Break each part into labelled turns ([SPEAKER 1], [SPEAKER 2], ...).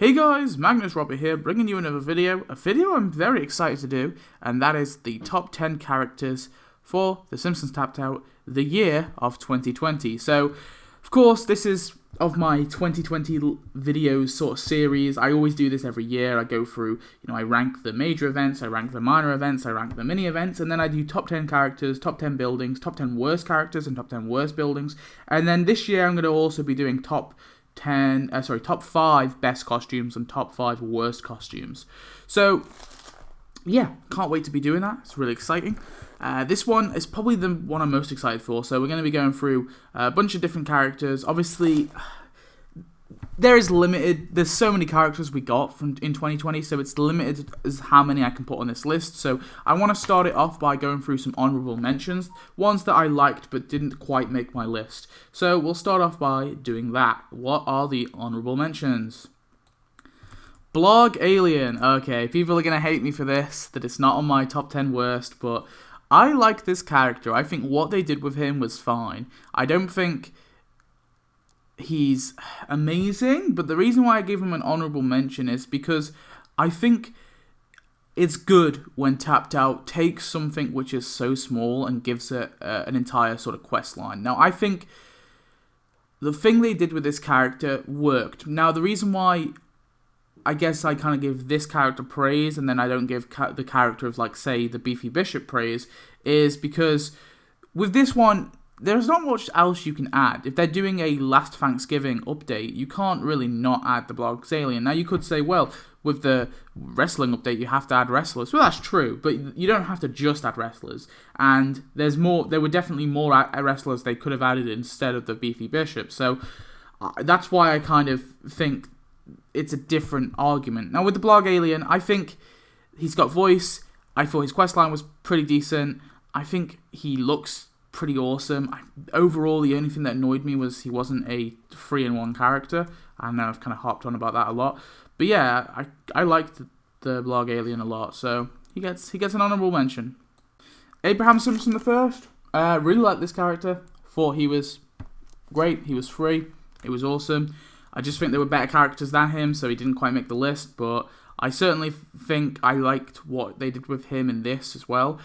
[SPEAKER 1] Hey guys, Magnus Robert here, bringing you another video. A video I'm very excited to do, and that is the top 10 characters for The Simpsons Tapped Out, the year of 2020. So, of course, this is of my 2020 videos sort of series. I always do this every year. I go through, I rank the major events, I rank the minor events, I rank the mini events, and then I do top 10 characters, top 10 buildings, top 10 worst characters, and top 10 worst buildings. And then this year I'm going to also be doing top 5 best costumes and top 5 worst costumes. So, yeah, can't wait to be doing that. It's really exciting. This one is probably the one I'm most excited for. So we're going to be going through a bunch of different characters. Obviously, there's so many characters we got in 2020, so it's limited as how many I can put on this list. So I want to start it off by going through some honorable mentions, ones that I liked but didn't quite make my list. So we'll start off by doing that. What are the honorable mentions? Blog Alien. Okay, people are going to hate me for this, that it's not on my top 10 worst, but I like this character. I think what they did with him was fine. I don't think he's amazing, but the reason why I gave him an honorable mention is because I think it's good when Tapped Out takes something which is so small and gives it an entire sort of quest line. Now, I think the thing they did with this character worked. Now, the reason why I guess I kind of give this character praise and then I don't give the character of, like, say, the Beefy Bishop praise is because with this one, there's not much else you can add. If they're doing a last Thanksgiving update, you can't really not add the Blog Alien. Now, you could say, well, with the wrestling update, you have to add wrestlers. Well, that's true, but you don't have to just add wrestlers. And there were definitely more wrestlers they could have added instead of the Beefy Bishop. So that's why I kind of think it's a different argument. Now, with the Blog Alien, I think he's got voice. I thought his questline was pretty decent. I think he looks pretty awesome. Overall, the only thing that annoyed me was he wasn't a 3-in-1 character. I know I've kind of harped on about that a lot. But yeah, I liked the Blog Alien a lot, so he gets an honorable mention. Abraham Simpson the First. Really liked this character. Thought he was great. He was free. It was awesome. I just think there were better characters than him, so he didn't quite make the list, but I certainly think I liked what they did with him in this as well.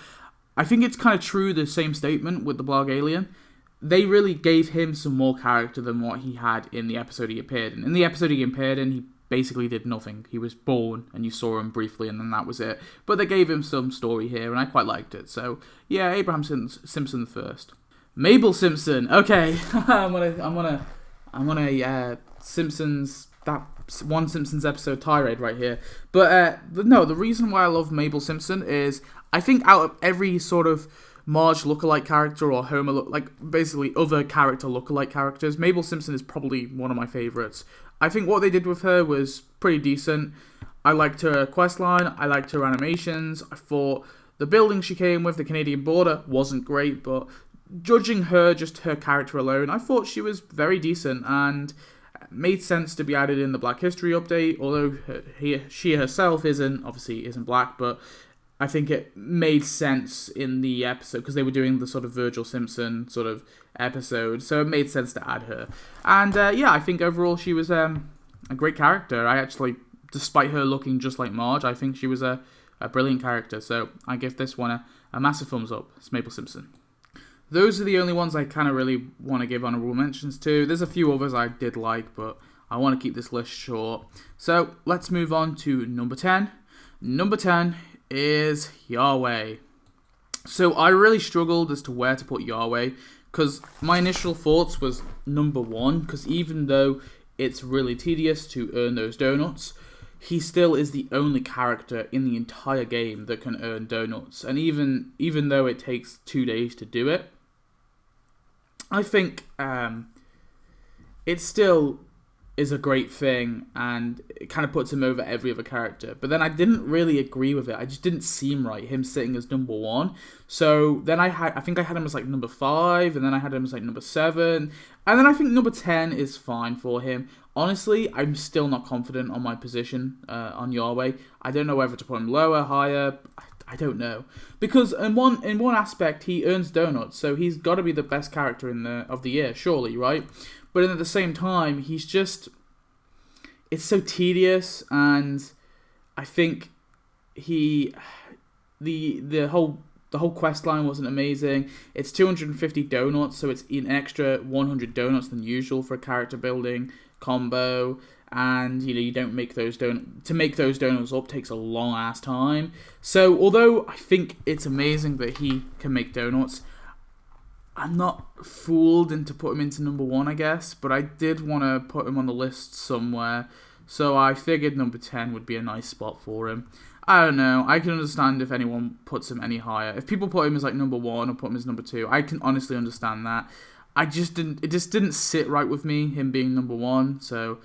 [SPEAKER 1] I think it's kind of true, the same statement with the Blog Alien. They really gave him some more character than what he had in the episode he appeared in. In the episode he appeared in, he basically did nothing. He was born, and you saw him briefly, and then that was it. But they gave him some story here, and I quite liked it. So, yeah, Abraham Simpson first. Mabel Simpson. Okay, I'm on a Simpsons, that one Simpsons episode tirade right here. But no, the reason why I love Mabel Simpson is I think out of every sort of Marge lookalike character or Homer, basically other character lookalike characters, Mabel Simpson is probably one of my favorites. I think what they did with her was pretty decent. I liked her questline, I liked her animations. I thought the building she came with, the Canadian border, wasn't great, but judging her, just her character alone, I thought she was very decent and made sense to be added in the Black History update, although she herself isn't black, but I think it made sense in the episode because they were doing the sort of Virgil Simpson sort of episode, so it made sense to add her. And yeah, I think overall she was a great character. I actually, despite her looking just like Marge, I think she was a brilliant character, so I give this one a massive thumbs up. It's Mabel Simpson. Those are the only ones I kind of really want to give honorable mentions to. There's a few others I did like, but I want to keep this list short. So let's move on to number 10. Number 10 is Yahweh. So I really struggled as to where to put Yahweh, because my initial thoughts was number 1, because even though it's really tedious to earn those donuts, he still is the only character in the entire game that can earn donuts. And even though it takes 2 days to do it, I think it still is a great thing, and it kind of puts him over every other character. But then I didn't really agree with it. I just didn't seem right, him sitting as number 1. So then I think I had him as like number 5, and then I had him as like number 7, and then I think number 10 is fine for him. Honestly, I'm still not confident on my position on Yahweh. I don't know whether to put him lower, higher. I don't know, because in one aspect he earns donuts, so he's got to be the best character of the year, surely, right? But at the same time, he's it's so tedious, and I think the whole quest line wasn't amazing. It's 250 donuts, so it's an extra 100 donuts than usual for a character building combo. And you don't make those to make those donuts up takes a long ass time. So although I think it's amazing that he can make donuts, I'm not fooled into putting him into number 1, I guess. But I did want to put him on the list somewhere, so I figured number 10 would be a nice spot for him. I don't know. I can understand if anyone puts him any higher. If people put him as like number 1 or put him as number 2, I can honestly understand that. It just didn't sit right with me, him being number 1, so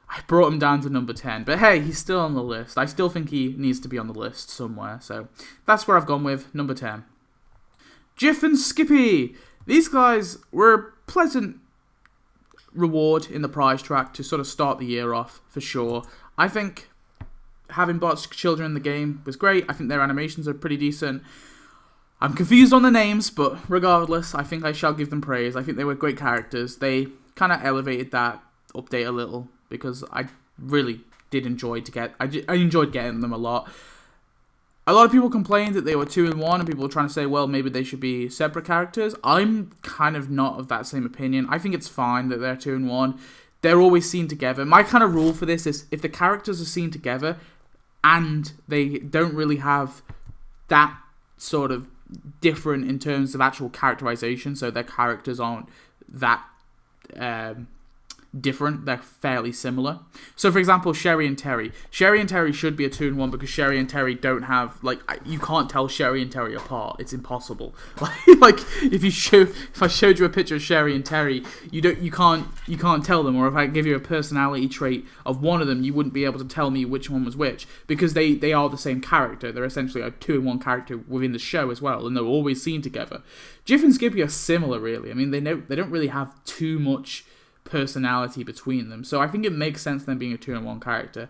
[SPEAKER 1] I brought him down to number 10. But hey, he's still on the list. I still think he needs to be on the list somewhere, so that's where I've gone with number 10. Jiff and Skippy. These guys were a pleasant reward in the prize track to sort of start the year off, for sure. I think having bots children in the game was great. I think their animations are pretty decent. I'm confused on the names, but regardless, I think I shall give them praise. I think they were great characters. They kind of elevated that update a little, because I really did enjoy I enjoyed getting them a lot. A lot of people complained that they were 2 in 1, and people were trying to say, well, maybe they should be separate characters. I'm kind of not of that same opinion. I think it's fine that they're 2 in 1. They're always seen together. My kind of rule for this is, if the characters are seen together and they don't really have that sort of different in terms of actual characterization, so their characters aren't that different, they're fairly similar. So for example, Sherry and Terry should be a 2 in 1, because Sherry and Terry don't have, like, you can't tell Sherry and Terry apart. It's impossible. Like if I showed you a picture of Sherry and Terry, you can't tell them. Or if I give you a personality trait of one of them, you wouldn't be able to tell me which one was which, because they are the same character. They're essentially a 2 in 1 character within the show as well, and they're always seen together. Jiff and Skippy are similar, really. I mean, they don't really have too much personality between them, so I think it makes sense them being a 2 in 1 character.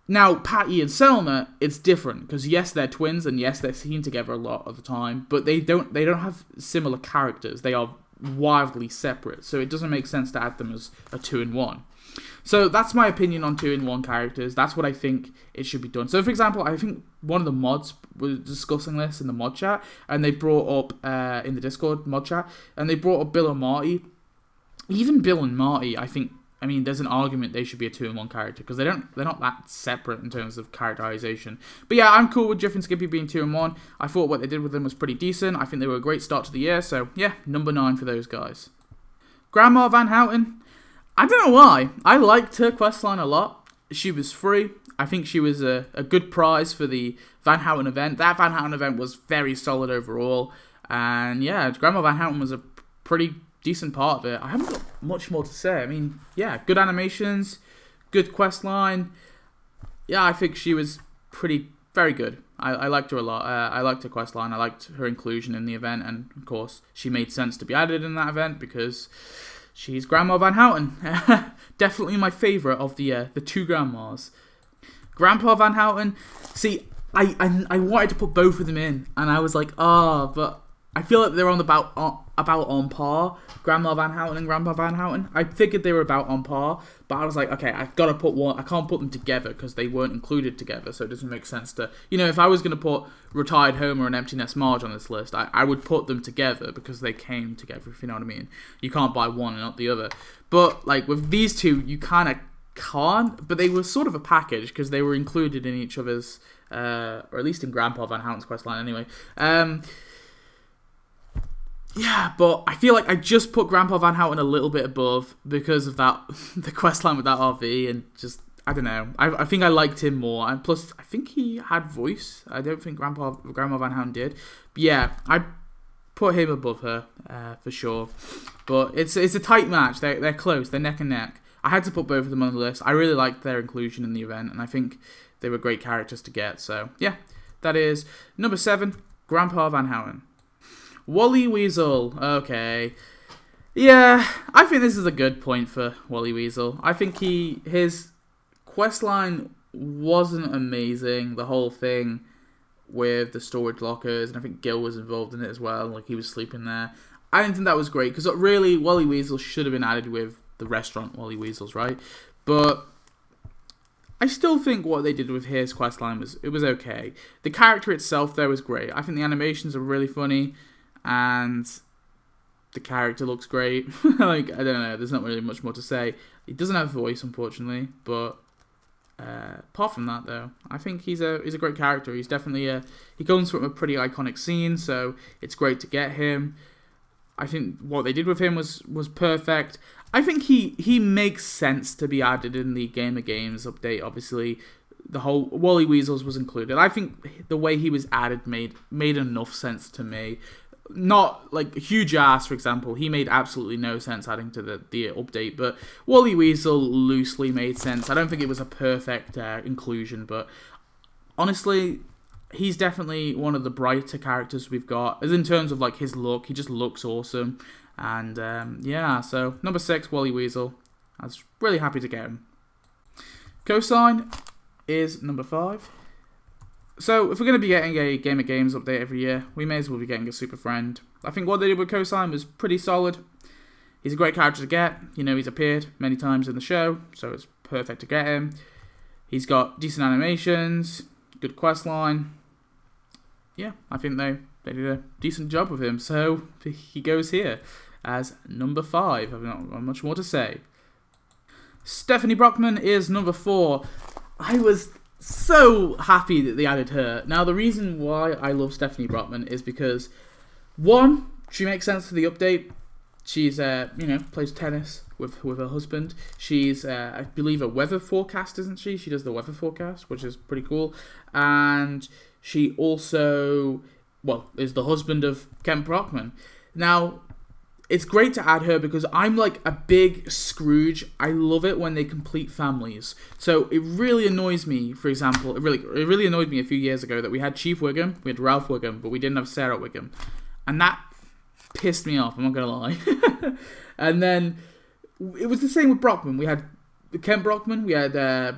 [SPEAKER 1] Now, Patty and Selma, it's different, because yes, they're twins, and yes, they're seen together a lot of the time, but they don't have similar characters. They are wildly separate, so it doesn't make sense to add them as a 2 in 1. So that's my opinion on 2 in 1 characters. That's what I think it should be done. So for example, I think one of the mods was discussing this in the mod chat, and they brought up in the Discord mod chat, and they brought up Bill and Marty. Even Bill and Marty, I mean, there's an argument they should be a 2 in 1 character, because they're not that separate in terms of characterization. But yeah, I'm cool with Jiff and Skippy being 2 in 1. I thought what they did with them was pretty decent. I think they were a great start to the year, so yeah, number 9 for those guys. Grandma Van Houten. I don't know why. I liked her questline a lot. She was free. I think she was a good prize for the Van Houten event. That Van Houten event was very solid overall. And yeah, Grandma Van Houten was a pretty decent part of it. I haven't got much more to say. I mean, yeah, good animations, good quest line. Yeah, I think she was very good. I liked her a lot. I liked her quest line. I liked her inclusion in the event, and of course, she made sense to be added in that event because she's Grandma Van Houten. Definitely my favourite of the 2 grandmas. Grandpa Van Houten. See, I wanted to put both of them in, and I was like, but I feel like they're about on par, Grandma Van Houten and Grandpa Van Houten. I figured they were about on par, but I was like, okay, I've got to put one. I can't put them together because they weren't included together, so it doesn't make sense to, if I was going to put Retired Homer and Empty Nest Marge on this list, I would put them together because they came together, if you know what I mean. You can't buy one and not the other. But, like, with these two, you kind of can't, but they were sort of a package because they were included in each other's, or at least in Grandpa Van Houten's questline anyway. Yeah, but I feel like I just put Grandpa Van Houten a little bit above because of that, the questline with that RV, and just, I don't know. I think I liked him more, and plus, I think he had voice. I don't think Grandma Van Houten did. But yeah, I put him above her, for sure. But it's a tight match. They're close. They're neck and neck. I had to put both of them on the list. I really liked their inclusion in the event, and I think they were great characters to get. So, yeah, that is number 7, Grandpa Van Houten. Wally Weasel. Okay. Yeah, I think this is a good point for Wally Weasel. I think his questline wasn't amazing. The whole thing with the storage lockers, and I think Gil was involved in it as well. Like, he was sleeping there. I didn't think that was great, because really, Wally Weasel should have been added with the restaurant Wally Weasels, right? But I still think what they did with his questline was okay. The character itself, though, is great. I think the animations are really funny, and the character looks great. Like, I don't know, there's not really much more to say. He doesn't have a voice, unfortunately, but apart from that, though, I think he's a great character. He's definitely he comes from a pretty iconic scene, so it's great to get him. I think what they did with him was perfect. I think he makes sense to be added in the Game of Games update. Obviously, the whole Wally Weasels was included. I think the way he was added made enough sense to me. Not like Huge Ass, for example. He made absolutely no sense adding to the update, but Wally Weasel loosely made sense. I don't think it was a perfect inclusion, but honestly, he's definitely one of the brighter characters we've got. As in terms of like his look, he just looks awesome. And yeah, so number 6, Wally Weasel. I was really happy to get him. Cosine is number 5. So if we're going to be getting a Game of Games update every year, we may as well be getting a Super Friend. I think what they did with Cosine was pretty solid. He's a great character to get. You know, he's appeared many times in the show, so it's perfect to get him. He's got decent animations, good quest line. Yeah, I think they did a decent job with him, so he goes here as number 5. I've not got much more to say. Stephanie Brockman is number 4. I was so happy that they added her. Now, the reason why I love Stephanie Brockman is because, one, she makes sense for the update. She's, plays tennis with her husband. She's, I believe, a weather forecast, isn't she? She does the weather forecast, which is pretty cool. And she also, is the husband of Kent Brockman. Now, it's great to add her because I'm like a big Scrooge. I love it when they complete families. So it really annoys me, for example, it really annoyed me a few years ago that we had Chief Wiggum, we had Ralph Wiggum, but we didn't have Sarah Wiggum. And that pissed me off, I'm not going to lie. And then it was the same with Brockman. We had Kent Brockman, we had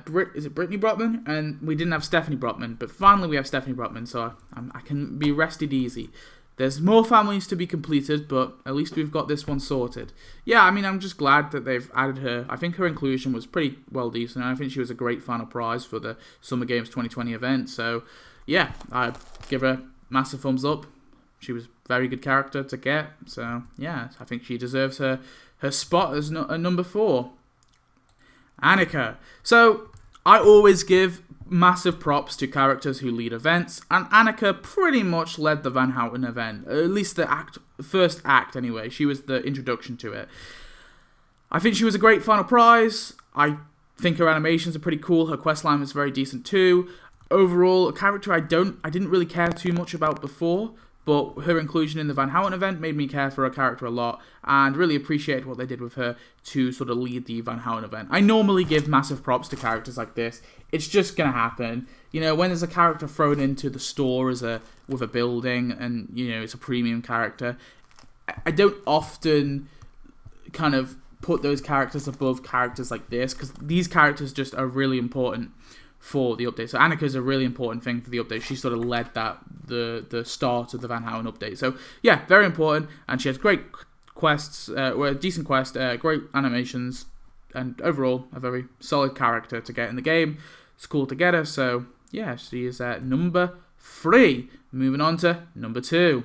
[SPEAKER 1] Brittany Brockman, and we didn't have Stephanie Brockman. But finally we have Stephanie Brockman, so I can be rested easy. There's more families to be completed, but at least we've got this one sorted. Yeah, I mean, I'm just glad that they've added her. I think her inclusion was pretty well decent, and I think she was a great final prize for the Summer Games 2020 event. So, yeah, I'd give her a massive thumbs up. She was a very good character to get. So, yeah, I think she deserves her spot as number 4. Annika. So, I always give massive props to characters who lead events, and Annika pretty much led the Van Houten event, at least the first act anyway. She was the introduction to it. I think she was a great final prize. I think her animations are pretty cool. Her questline was very decent too. Overall, a character I didn't really care too much about before, but her inclusion in the Van Houten event made me care for her character a lot, and really appreciate what they did with her to sort of lead the Van Houten event. I normally give massive props to characters like this. It's just going to happen. You know, when there's a character thrown into the store with a building, and, you know, it's a premium character, I don't often kind of put those characters above characters like this, because these characters just are really important for the update. So Annika is a really important thing for the update. She sort of led the start of the Van Houten update. So yeah, very important, and she has great quests, decent quest, great animations, and overall a very solid character to get in the game. It's cool to get her. So yeah, she is at number 3. Moving on to number 2,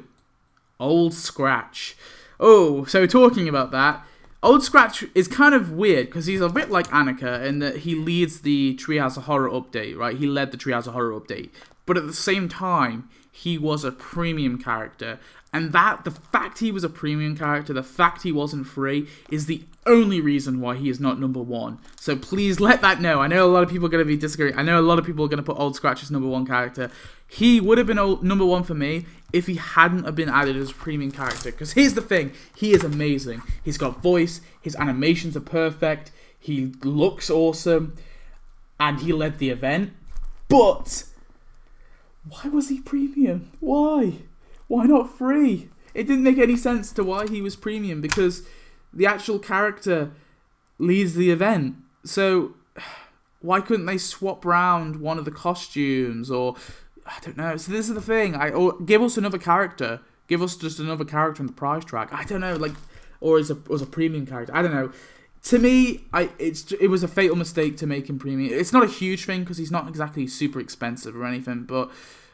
[SPEAKER 1] Old Scratch. Oh, so talking about that, Old Scratch is kind of weird because he's a bit like Annika in that he leads the Treehouse of Horror update, right? He led the Treehouse of Horror update. But at the same time, he was a premium character. And the fact he was a premium character, the fact he wasn't free, is the only reason why he is not number 1. So please let that know. I know a lot of people are going to be disagreeing. I know a lot of people are going to put Old Scratch as number 1 character. He would have been number 1 for me if he hadn't have been added as a premium character. Because here's the thing, he is amazing. He's got voice, his animations are perfect, he looks awesome, and he led the event. But why was he premium? Why? Why not free? It didn't make any sense to why he was premium, because the actual character leads the event. So why couldn't they swap around one of the costumes, or I don't know. So this is the thing. Or give us another character. Give us just another character in the prize track. I don't know, or as a premium character. I don't know. To me, it was a fatal mistake to make him premium. It's not a huge thing because he's not exactly super expensive or anything, and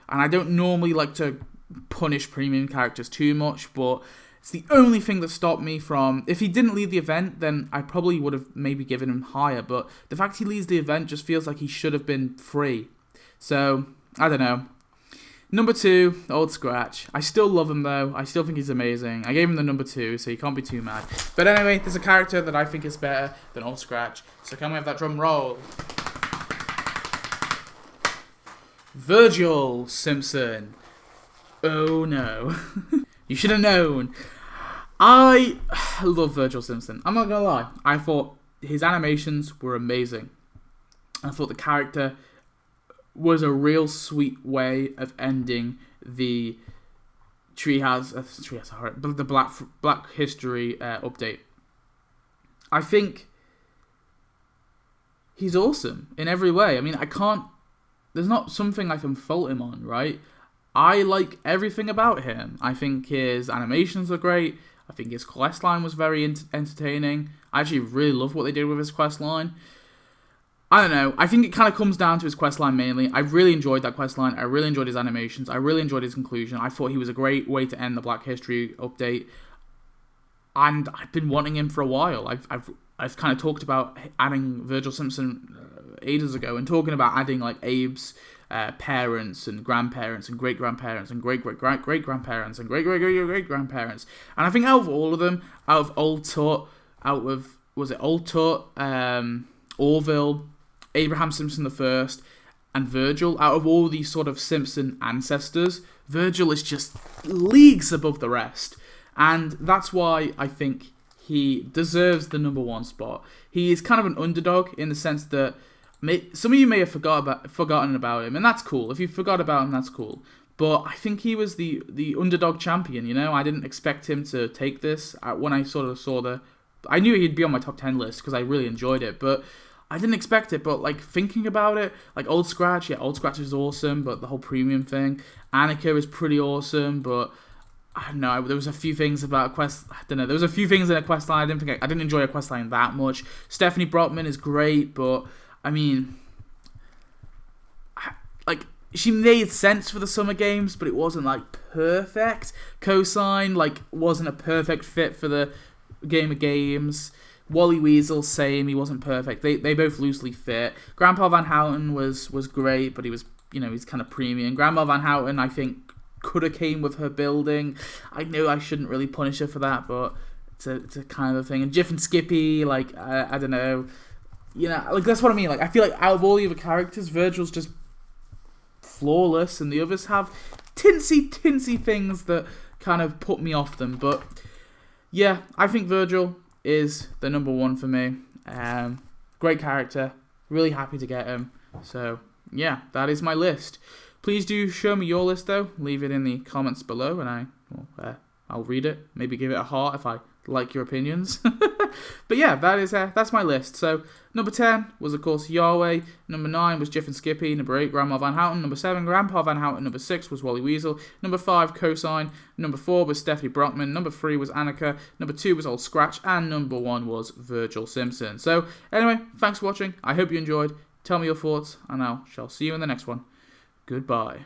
[SPEAKER 1] I don't normally like to punish premium characters too much, but it's the only thing that stopped me from... If he didn't lead the event, then I probably would have maybe given him higher, but the fact he leads the event just feels like he should have been free. So, I don't know. Number 2, Old Scratch. I still love him though. I still think he's amazing. I gave him the number 2, so you can't be too mad. But anyway, there's a character that I think is better than Old Scratch. So can we have that drum roll? Virgil Simpson. Oh no. You should have known. I love Virgil Simpson. I'm not gonna lie. I thought his animations were amazing. I thought the character was a real sweet way of ending the the Black History update. I think he's awesome in every way. I mean, there's not something I can fault him on, right? I like everything about him. I think his animations are great. I think his questline was very entertaining. I actually really love what they did with his questline. I don't know. I think it kind of comes down to his questline mainly. I really enjoyed that questline. I really enjoyed his animations. I really enjoyed his conclusion. I thought he was a great way to end the Black History update. And I've been wanting him for a while. I've kind of talked about adding Virgil Simpson ages ago and talking about adding like Abe's parents and grandparents and great-grandparents and great-great-great-great-grandparents and great-great-great-great-grandparents. And I think out of all of them, out of Old Tut, Orville, Abraham Simpson I, and Virgil, out of all these sort of Simpson ancestors, Virgil is just leagues above the rest. And that's why I think he deserves the number 1 spot. He is kind of an underdog in the sense that some of you may have forgotten about him, and that's cool. If you forgot about him, that's cool. But I think he was the underdog champion, you know? I didn't expect him to take this when I sort of saw I knew he'd be on my top 10 list because I really enjoyed it, but I didn't expect it. But like thinking about it, like Old Scratch, yeah, Old Scratch is awesome, but the whole premium thing, Annika is pretty awesome, but I don't know. There was a few things about there was a few things in a quest line I didn't enjoy a quest line that much. Stephanie Brockman is great, but I mean, like she made sense for the Summer Games, but it wasn't like perfect. Cosine like wasn't a perfect fit for the Game of Games. Wally Weasel, same, he wasn't perfect. They both loosely fit. Grandpa Van Houten was great, but he was, he's kind of premium. Grandma Van Houten, I think, could have came with her building. I know I shouldn't really punish her for that, but it's a kind of a thing. And Jiff and Skippy, like, I don't know. Like, that's what I mean. Like, I feel like out of all the other characters, Virgil's just flawless, and the others have tinsy things that kind of put me off them. But yeah, I think Virgil is the number 1 for me. Great character. Really happy to get him. So yeah, that is my list. Please do show me your list though. Leave it in the comments below, and I'll read it. Maybe give it a heart if I like your opinions. But yeah, that's my list. So number 10 was of course Yahweh. Number 9 was Jiff and Skippy. Number 8, Grandma Van Houten. Number 7, Grandpa Van Houten. Number 6 was Wally Weasel. Number 5, Cosine. Number 4 was Stephanie Brockman. Number 3 was Annika. Number 2 was Old Scratch, and number 1 was Virgil Simpson. So anyway, thanks for watching. I hope you enjoyed. Tell me your thoughts, and I shall see you in the next one. Goodbye.